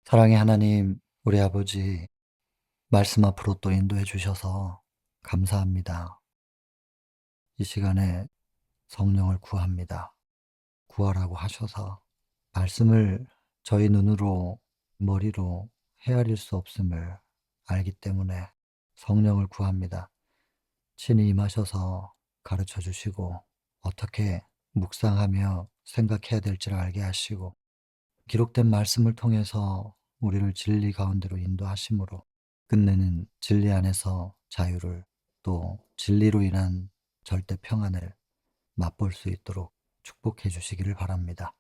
사랑의 하나님, 우리 아버지, 말씀 앞으로 또 인도해 주셔서 감사합니다. 이 시간에 성령을 구합니다. 구하라고 하셔서 말씀을 저희 눈으로, 머리로 헤아릴 수 없음을 알기 때문에 성령을 구합니다. 친히 임하셔서 가르쳐 주시고 어떻게 묵상하며 생각해야 될지를 알게 하시고 기록된 말씀을 통해서 우리를 진리 가운데로 인도하심으로 끝내는 진리 안에서 자유를, 또 진리로 인한 절대 평안을 맛볼 수 있도록 축복해 주시기를 바랍니다.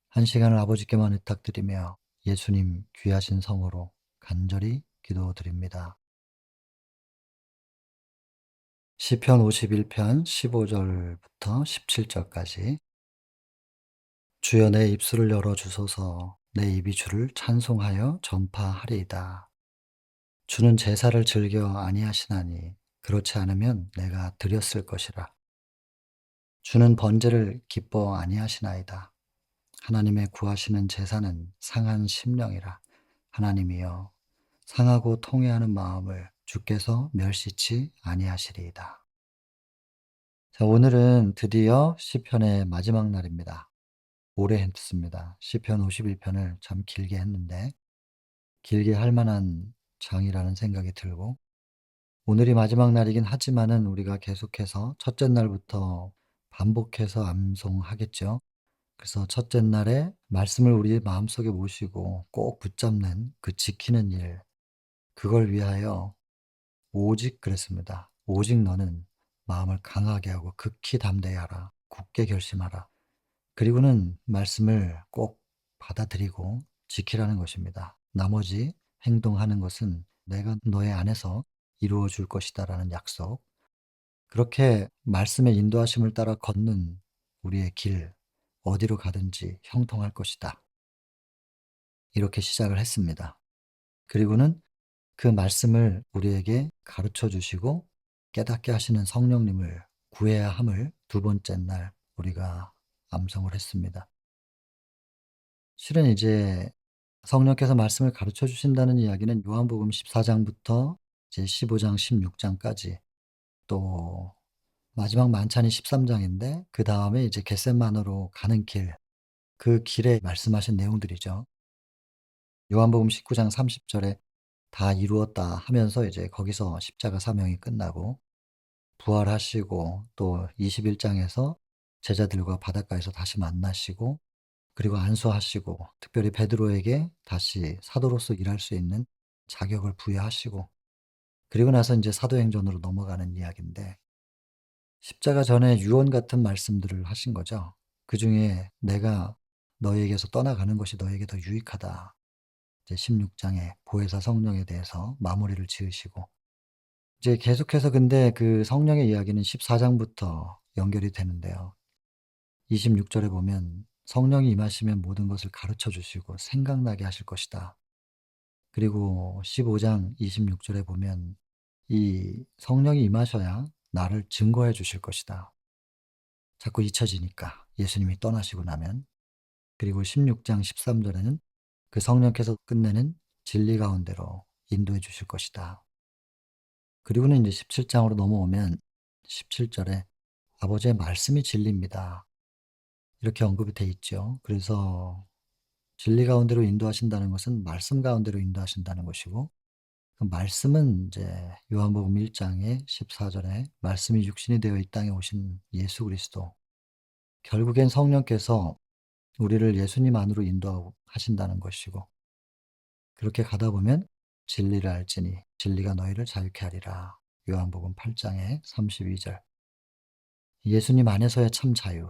한 시간을 아버지께만 의탁드리며 예수님 귀하신 성으로 간절히 기도드립니다. 시편 51편 15절부터 17절까지. 주여, 내 입술을 열어 주소서. 내 입이 주를 찬송하여 전파하리이다. 주는 제사를 즐겨 아니하시나니 그렇지 않으면 내가 드렸을 것이라. 주는 번제를 기뻐 아니하시나이다. 하나님의 구하시는 제사는 상한 심령이라. 하나님이여, 상하고 통회하는 마음을 주께서 멸시치 아니하시리이다. 자, 오늘은 드디어 시편의 마지막 날입니다. 오래 했습니다. 시편 51편을 참 길게 했는데 길게 할 만한 장이라는 생각이 들고, 오늘이 마지막 날이긴 하지만은 우리가 계속해서 첫째 날부터 반복해서 암송하겠죠. 그래서 첫째 날에 말씀을 우리 마음속에 모시고 꼭 붙잡는 그 지키는 일, 그걸 위하여 오직 그랬습니다. 오직 너는 마음을 강하게 하고 극히 담대히 하라. 굳게 결심하라. 그리고는 말씀을 꼭 받아들이고 지키라는 것입니다. 나머지 행동하는 것은 내가 너의 안에서 이루어 줄 것이다라는 약속. 그렇게 말씀의 인도하심을 따라 걷는 우리의 길, 어디로 가든지 형통할 것이다. 이렇게 시작을 했습니다. 그리고는 그 말씀을 우리에게 가르쳐 주시고 깨닫게 하시는 성령님을 구해야 함을 두 번째 날 우리가 암송을 했습니다. 실은 이제 성령께서 말씀을 가르쳐 주신다는 이야기는 요한복음 14장부터 이제 15장, 16장까지, 또 마지막 만찬이 13장인데 그다음에 이제 겟세마네로 가는 길, 그 길에 말씀하신 내용들이죠. 요한복음 19장 30절에 다 이루었다 하면서 이제 거기서 십자가 사명이 끝나고 부활하시고, 또 21장에서 제자들과 바닷가에서 다시 만나시고, 그리고 안수하시고 특별히 베드로에게 다시 사도로서 일할 수 있는 자격을 부여하시고, 그리고 나서 인제 사도행전으로 넘어가는 이야기인데, 십자가 전에 유언 같은 말씀들을 하신 거죠. 그중에 "내가 너희에게서 떠나가는 것이 너에게 더 유익하다." 이제 16장에 보혜사 성령에 대해서 마무리를 지으시고, 이제 계속해서 근데 그 성령의 이야기는 14장부터 연결이 되는데요. 26절에 보면 "성령이 임하시면 모든 것을 가르쳐 주시고 생각나게 하실 것이다." 그리고 15장 26절에 보면 "이 성령이 임하셔야 나를 증거해 주실 것이다." 자꾸 잊혀지니까, 예수님이 떠나시고 나면. 그리고 16장 13절에는 그 성령께서 끝내는 진리 가운데로 인도해 주실 것이다. 그리고는 이제 17장으로 넘어오면 17절에 "아버지의 말씀이 진리입니다." 이렇게 언급이 돼 있죠. 그래서 진리 가운데로 인도하신다는 것은 말씀 가운데로 인도하신다는 것이고, 그 말씀은 이제 요한복음 1 장의 14절에 "말씀이 육신이 되어 이 땅에 오신 예수 그리스도", 결국엔 성령께서 우리를 예수님 안으로 인도하신다는 것이고, 그렇게 가다 보면 "진리를 알지니 진리가 너희를 자유케 하리라." 요한복음 8 장의 32절. 예수님 안에서의 참 자유,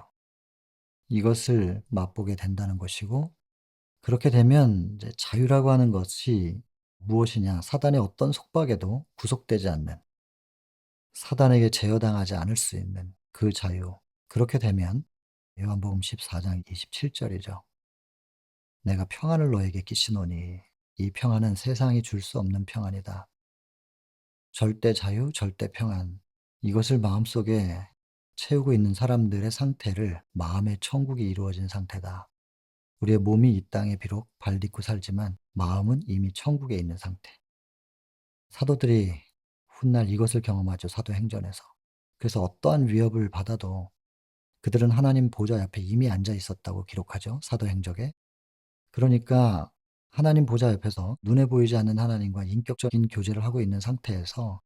이것을 맛보게 된다는 것이고, 그렇게 되면 이제 자유라고 하는 것이 무엇이냐? 사단의 어떤 속박에도 구속되지 않는, 사단에게 제어당하지 않을 수 있는 그 자유. 그렇게 되면 요한복음 14장 27절이죠. "내가 평안을 너에게 끼치노니 이 평안은 세상이 줄 수 없는 평안이다." 절대 자유, 절대 평안. 이것을 마음속에 채우고 있는 사람들의 상태를 "마음의 천국이 이루어진 상태다." 우리의 몸이 이 땅에 비록 발 딛고 살지만 마음은 이미 천국에 있는 상태. 사도들이 훗날 이것을 경험하죠, 사도행전에서. 그래서 어떠한 위협을 받아도 그들은 하나님 보좌 옆에 이미 앉아 있었다고 기록하죠, 사도행적에. 그러니까 하나님 보좌 옆에서 눈에 보이지 않는 하나님과 인격적인 교제를 하고 있는 상태에서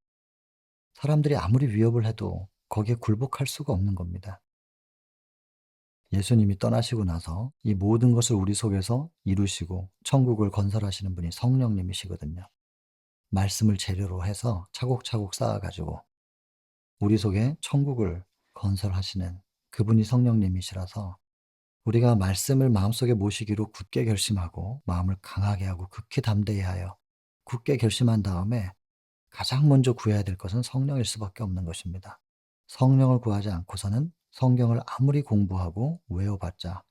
사람들이 아무리 위협을 해도 거기에 굴복할 수가 없는 겁니다. 예수님이 떠나시고 나서 이 모든 것을 우리 속에서 이루시고 천국을 건설하시는 분이 성령님이시거든요. 말씀을 재료로 해서 차곡차곡 쌓아 가지고 우리 속에 천국을 건설하시는 그분이 성령님이시라서 우리가 말씀을 마음속에 모시기로 굳게 결심하고 마음을 강하게 하고 극히 담대히 하여 굳게 결심한 다음에 가장 먼저 구해야 될 것은 성령일 수밖에 없는 것입니다. 성령을 구하지 않고서는 성경을 아무리 공부하고 외워봤자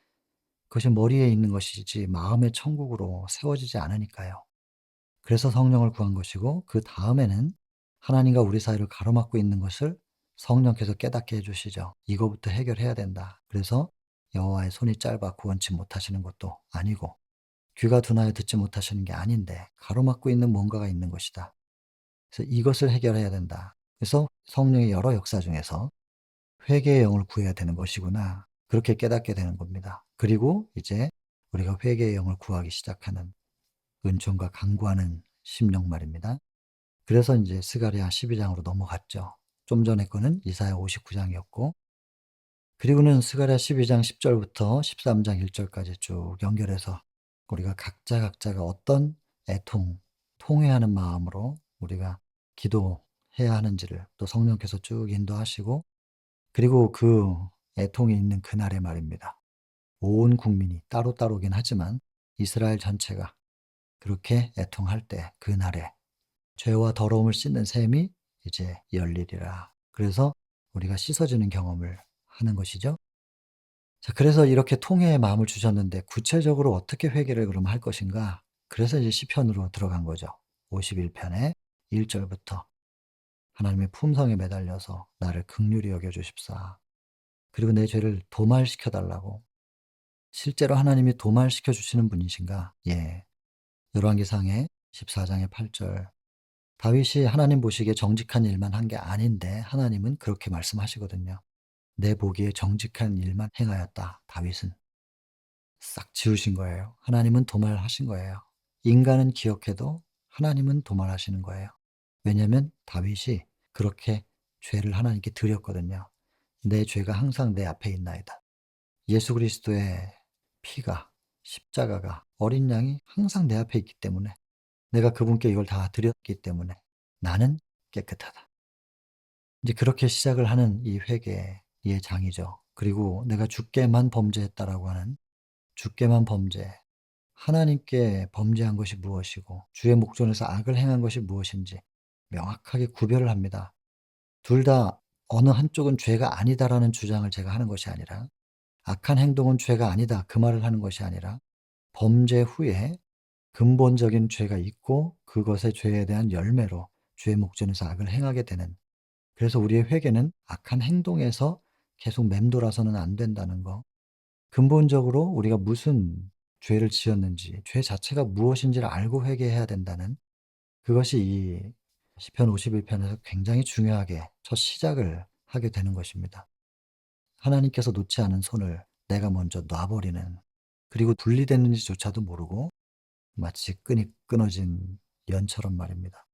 그것이 머리에 있는 것이지 마음의 천국으로 세워지지 않으니까요. 그래서 성령을 구한 것이고 그 다음에는 하나님과 우리 사이를 가로막고 있는 것을 성령께서 깨닫게 해 주시죠. 이거부터 해결해야 된다. 그래서 여호와의 손이 짧아 구원치 못하시는 것도 아니고 귀가 둔하여 듣지 못하시는 게 아닌데 가로막고 있는 뭔가가 있는 것이다. 그래서 이것을 해결해야 된다. 그래서 성령의 여러 역사 중에서 회개의 영을 구해야 되는 것이구나. 그렇게 깨닫게 되는 겁니다. 그리고 이제 우리가 회개의 영을 구하기 시작하는 은총과 간구하는 심령 말입니다. 그래서 인제 스가랴 12 장으로 넘어갔죠. 좀 전에 거는 이사야 59 장이었고 그리고는 스가랴 12장 10 절부터 13장 1 절까지 쭉 연결해서 우리가 각자가 어떤 애통, 통회하는 마음으로 우리가 기도해야 하는지를 또 성령께서 쭉 인도하시고 그리고 그 애통이 있는 그날에 말입니다. 온 국민이 따로따로긴 하지만 이스라엘 전체가 그렇게 애통할 때 그날에 죄와 더러움을 씻는 셈이 이제 열리리라. 그래서 우리가 씻어지는 경험을 하는 것이죠. 자, 그래서 이렇게 통회의 마음을 주셨는데 구체적으로 어떻게 회개를 그럼 할 것인가? 그래서 이제 시편으로 들어간 거죠. 51 편의 1 절부터 하나님의 품성에 매달려서 나를 긍휼히 여겨 주십사. 그리고 내 죄를 도말시켜 달라고. 실제로 하나님이 도말시켜 주시는 분이신가? 예. 열왕기상의 14 장의 8 절. 다윗이 하나님 보시기에 정직한 일만 한 게 아닌데 하나님은 그렇게 말씀하시거든요. 내 보기에 정직한 일만 행하였다. 다윗은 싹 지우신 거예요. 하나님은 도말하신 거예요. 인간은 기억해도 하나님은 도말하시는 거예요. 왜냐하면 다윗이 그렇게 죄를 하나님께 드렸거든요. 내 죄가 항상 내 앞에 있나이다. 예수 그리스도의 피가 십자가가 어린 양이 항상 내 앞에 있기 때문에 내가 그분께 이걸 다 드렸기 때문에 나는 깨끗하다. 이제 그렇게 시작을 하는 이 회개의 장이죠. 그리고 내가 주께만 범죄했다라고 하는 주께만 범죄, 하나님께 범죄한 것이 무엇이고 주의 목전에서 악을 행한 것이 무엇인지 명확하게 구별을 합니다. 둘 다 어느 한쪽은 죄가 아니다라는 주장을 제가 하는 것이 아니라 악한 행동은 죄가 아니다 그 말을 하는 것이 아니라 범죄 후에 근본적인 죄가 있고 그것의 죄에 대한 열매로 주의 목전에서 악을 행하게 되는 그래서 우리의 회개는 악한 행동에서 계속 맴돌아서는 안 된다는 거. 근본적으로 우리가 무슨 죄를 지었는지, 죄 자체가 무엇인지를 알고 회개해야 된다는 그것이 이 시편 51 편에서 굉장히 중요하게 첫 시작을 하게 되는 것입니다. 하나님께서 놓지 않은 손을 내가 먼저 놔 버리는 그리고 분리됐는지조차도 모르고 마치 끈이 끊어진 연처럼 말입니다.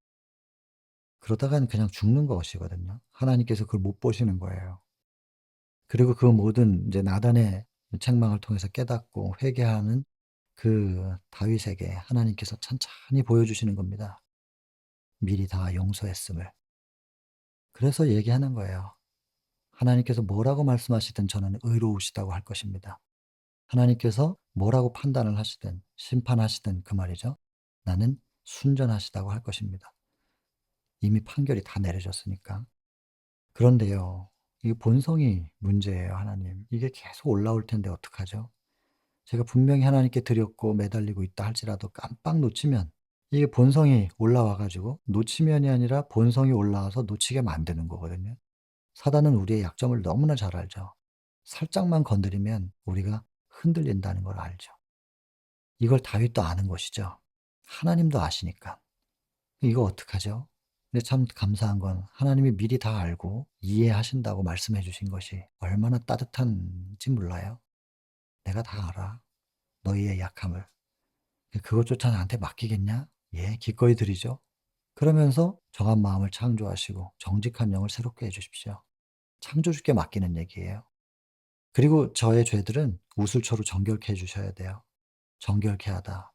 그러다간 그냥 죽는 것이거든요. 하나님께서 그걸 못 보시는 거예요. 그리고 그 모든 이제 나단의 책망을 통해서 깨닫고 회개하는 그 다윗에게 하나님께서 천천히 보여주시는 겁니다. 미리 다 용서했음을. 그래서 얘기하는 거예요. 하나님께서 뭐라고 말씀하시든 저는 의로우시다고 할 것입니다. 하나님께서 뭐라고 판단을 하시든 심판하시든 그 말이죠. 나는 순전하시다고 할 것입니다. 이미 판결이 다 내려졌으니까. 그런데요. 이게 본성이 문제예요, 하나님. 이게 계속 올라올 텐데 어떡하죠? 제가 분명히 하나님께 드렸고 매달리고 있다 할지라도 깜빡 놓치면 이게 본성이 올라와 가지고 놓치면이 아니라 본성이 올라와서 놓치게 만드는 거거든요. 사단은 우리의 약점을 너무나 잘 알죠. 살짝만 건드리면 우리가 흔들린다는 걸 알죠. 이걸 다윗도 아는 것이죠. 하나님도 아시니까. 이거 어떡하죠? 근데 참 감사한 건 하나님이 미리 다 알고 이해하신다고 말씀해 주신 것이 얼마나 따뜻한지 몰라요. "내가 다 알아. 너희의 약함을. 그것조차 나한테 맡기겠냐?" 예, 기꺼이 드리죠. 그러면서 정한 마음을 창조하시고 정직한 영을 새롭게 해 주십시오. 창조주께 맡기는 얘기예요. 그리고 저의 죄들은 우술초로 정결케 해 주셔야 돼요. 정결케 하다,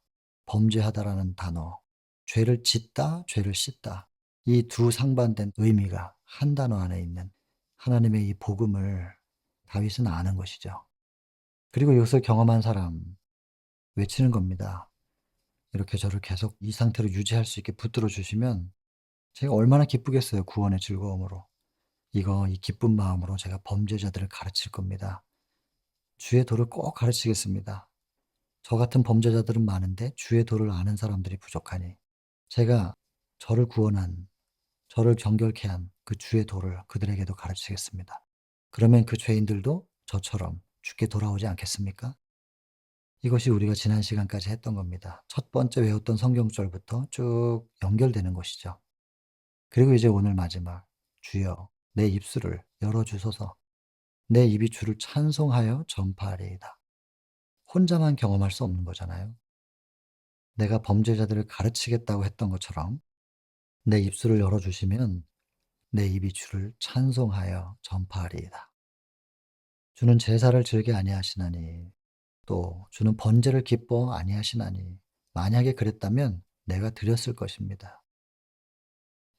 범죄하다라는 단어, 죄를 짓다, 죄를 씻다, 이 두 상반된 의미가 한 단어 안에 있는 하나님의 이 복음을 다윗은 아는 것이죠. 그리고 이것을 경험한 사람 외치는 겁니다. 이렇게 저를 계속 이 상태로 유지할 수 있게 붙들어 주시면 제가 얼마나 기쁘겠어요, 구원의 즐거움으로. 이 기쁜 마음으로 제가 범죄자들을 가르칠 겁니다. 주의 도를 꼭 가르치겠습니다. 저 같은 범죄자들은 많은데 주의 도를 아는 사람들이 부족하니 제가 저를 구원한, 저를 정결케 한 그 주의 도를 그들에게도 가르치겠습니다. 그러면 그 죄인들도 저처럼 주께 돌아오지 않겠습니까? 이것이 우리가 지난 시간까지 했던 겁니다. 첫 번째 외웠던 성경절부터 쭉 연결되는 것이죠. 그리고 이제 오늘 마지막 주여 내 입술을 열어 주소서. 내 입이 주를 찬송하여 전파하리이다. 혼자만 경험할 수 없는 거잖아요. 내가 범죄자들을 가르치겠다고 했던 것처럼 내 입술을 열어 주시면 내 입이 주를 찬송하여 전파하리이다. 주는 제사를 즐겨 아니하시나니 또 주는 번제를 기뻐 아니하시나니 만약에 그랬다면 내가 드렸을 것입니다.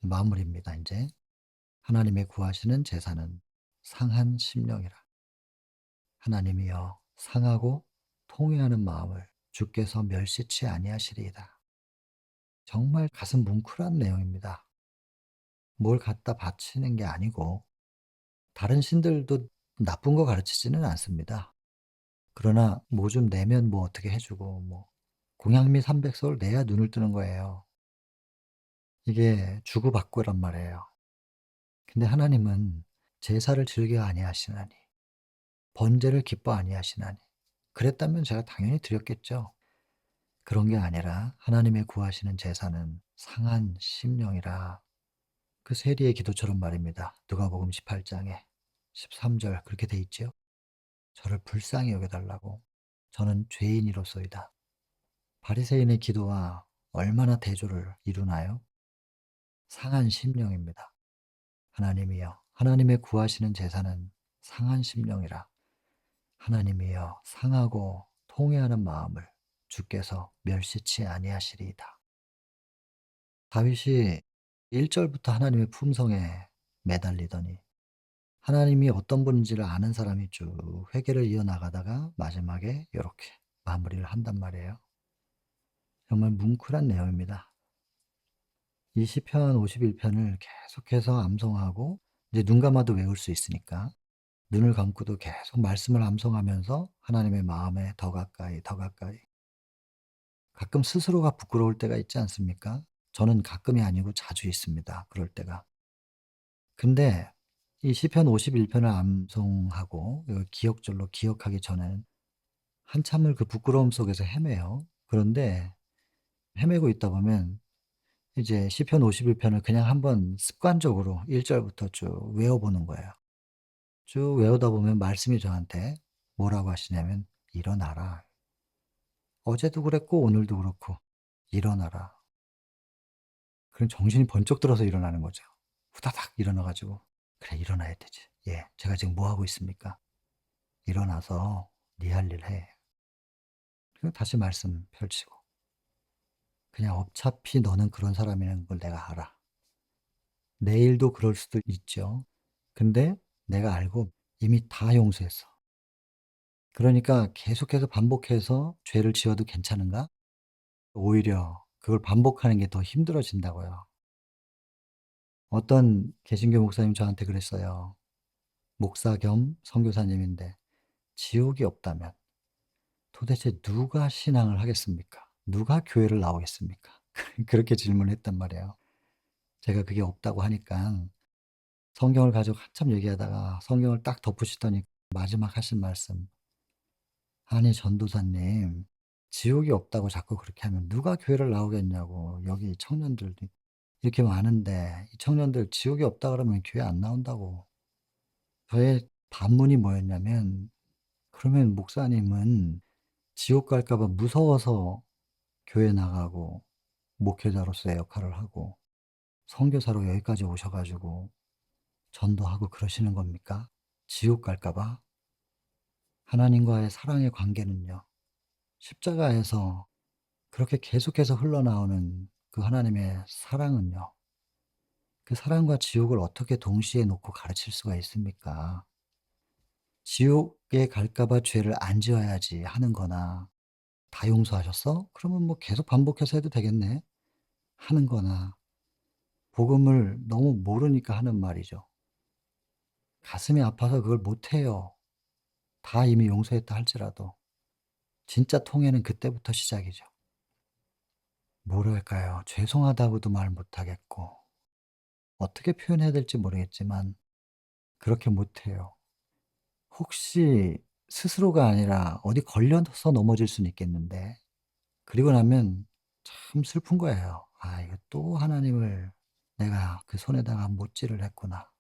마무리입니다. 이제 하나님의 구하시는 제사는 상한 심령이라. 하나님이여 상하고 통회하는 마음을 주께서 멸시치 아니하시리이다. 정말 가슴 뭉클한 내용입니다. 뭘 갖다 바치는 게 아니고 다른 신들도 나쁜 거 가르치지는 않습니다. 그러나 뭐 좀 내면 뭐 어떻게 해 주고 뭐 공양미 300솔 내야 눈을 뜨는 거예요. 이게 주고받고란 말이에요. 근데 하나님은 제사를 즐겨 아니하시나니 번제를 기뻐 아니하시나니 그랬다면 제가 당연히 드렸겠죠. 그런 게 아니라 하나님의 구하시는 제사는 상한 심령이라. 그 세리의 기도처럼 말입니다. 누가복음 18장에 13절 그렇게 돼 있지요. 저를 불쌍히 여겨 달라고. 저는 죄인이로소이다. 바리새인의 기도와 얼마나 대조를 이루나요? 상한 심령입니다. 하나님이여 하나님의 구하시는 제사는 상한 심령이라. 하나님이여 상하고 통회하는 마음을 주께서 멸시치 아니하시리이다. 다윗이 1 절부터 하나님의 품성에 매달리더니 하나님이 어떤 분인지를 아는 사람이 쭉 회개를 이어나가다가 마지막에 요렇게 마무리를 한단 말이에요. 정말 뭉클한 내용입니다. 이 시편 51 편을 계속해서 암송하고 이제 눈 감아도 외울 수 있으니까 눈을 감고도 계속 말씀을 암송하면서 하나님의 마음에 더 가까이, 더 가까이. 가끔 스스로가 부끄러울 때가 있지 않습니까? 저는 가끔이 아니고 자주 있습니다, 그럴 때가. 근데 이 시편 51 편을 암송하고 기억절로 기억하기 전에는 한참을 그 부끄러움 속에서 헤매요. 그런데 헤매고 있다 보면 이제 시편 51 편을 그냥 한번 습관적으로 1 절부터 쭉 외워보는 거예요. 쭉 외우다 보면 말씀이 저한테 뭐라고 하시냐면 "일어나라." 어제도 그랬고 오늘도 그렇고 "일어나라." 그럼 정신이 번쩍 들어서 일어나는 거죠. 후다닥 일어나 가지고 '그래 일어나야 되지. 예 제가 지금 뭐 하고 있습니까? 일어나서 네 할 일 해.' 그리고 다시 말씀 펼치고 "그냥 어차피 너는 그런 사람이라는 걸 내가 알아. 내일도 그럴 수도 있죠. 근데 내가 알고 이미 다 용서했어. 그러니까 계속해서 반복해서 죄를 지어도 괜찮은가? 오히려 그걸 반복하는 게 더 힘들어진다고요." 어떤 개신교 목사님이 저한테 그랬어요. 목사 겸 선교사님인데 지옥이 없다면 도대체 누가 신앙을 하겠습니까? 누가 교회를 나오겠습니까? 그렇게 질문을 했단 말이에요. 제가 그게 없다고 하니까 성경을 가지고 한참 얘기하다가 성경을 딱 덮으시더니 마지막 하신 말씀 "아니 전도사님 지옥이 없다고 자꾸 그렇게 하면 누가 교회를 나오겠냐고. 여기 청년들도 이렇게 많은데 이 청년들 지옥이 없다 그러면 교회 안 나온다고. 저의 반문이 뭐였냐면, 그러면 목사님은 지옥 갈까 봐 무서워서 교회 나가고 목회자로서의 역할을 하고 선교사로 여기까지 오셔 가지고 전도하고 그러시는 겁니까? 지옥 갈까 봐? 하나님과의 사랑의 관계는요, 십자가에서 그렇게 계속해서 흘러나오는 그 하나님의 사랑은요, 그 사랑과 지옥을 어떻게 동시에 놓고 가르칠 수가 있습니까? 지옥에 갈까 봐 죄를 안 지어야지 하는 거나, "다 용서하셨어? 그러면 뭐 계속 반복해서 해도 되겠네." 하는 거나, 복음을 너무 모르니까 하는 말이죠. 가슴이 아파서 그걸 못 해요. 다 이미 용서했다 할지라도. 진짜 통해는 그때부터 시작이죠. 뭐랄까요. 죄송하다고도 말 못하겠고 어떻게 표현해야 될지 모르겠지만 그렇게 못해요. 혹시 스스로가 아니라 어디 걸려서 넘어질 수는 있겠는데, 그리고 나면 참 슬픈 거예요. '아 이거 또 하나님을 내가 그 손에다가 못질을 했구나.'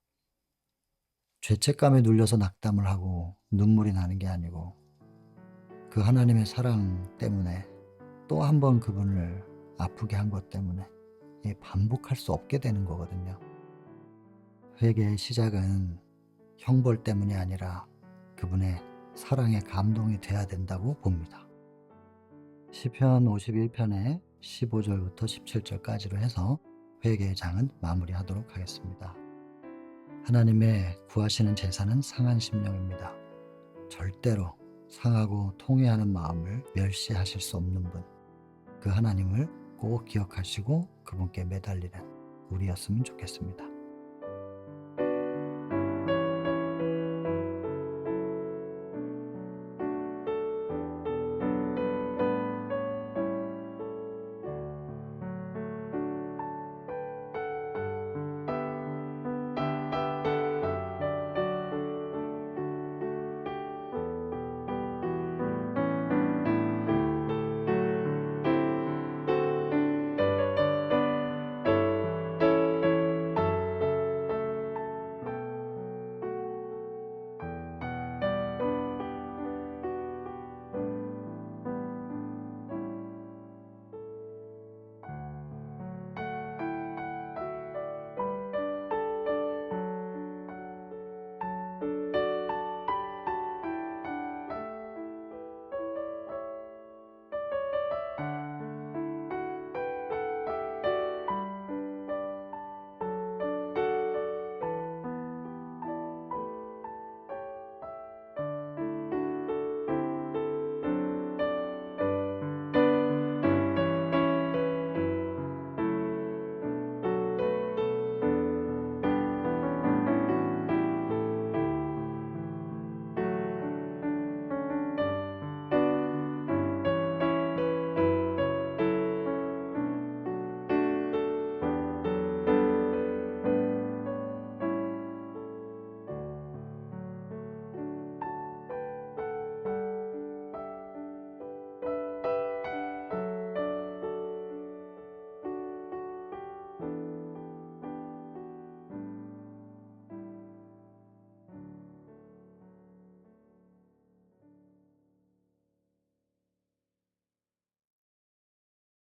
죄책감에 눌려서 낙담을 하고 눈물이 나는 게 아니고, 그 하나님의 사랑 때문에 또 한 번 그분을 아프게 한 것 때문에 이게 반복할 수 없게 되는 거거든요. 회개의 시작은 형벌 때문이 아니라 그분의 사랑의 감동이 돼야 된다고 봅니다. 시편 51편의 15절부터 17절까지로 해서 회개의 장은 마무리하도록 하겠습니다. 하나님의 구하시는 제사는 상한 심령입니다. 절대로 상하고 통회하는 마음을 멸시하실 수 없는 분, 그 하나님을 꼭 기억하시고 그분께 매달리는 우리였으면 좋겠습니다.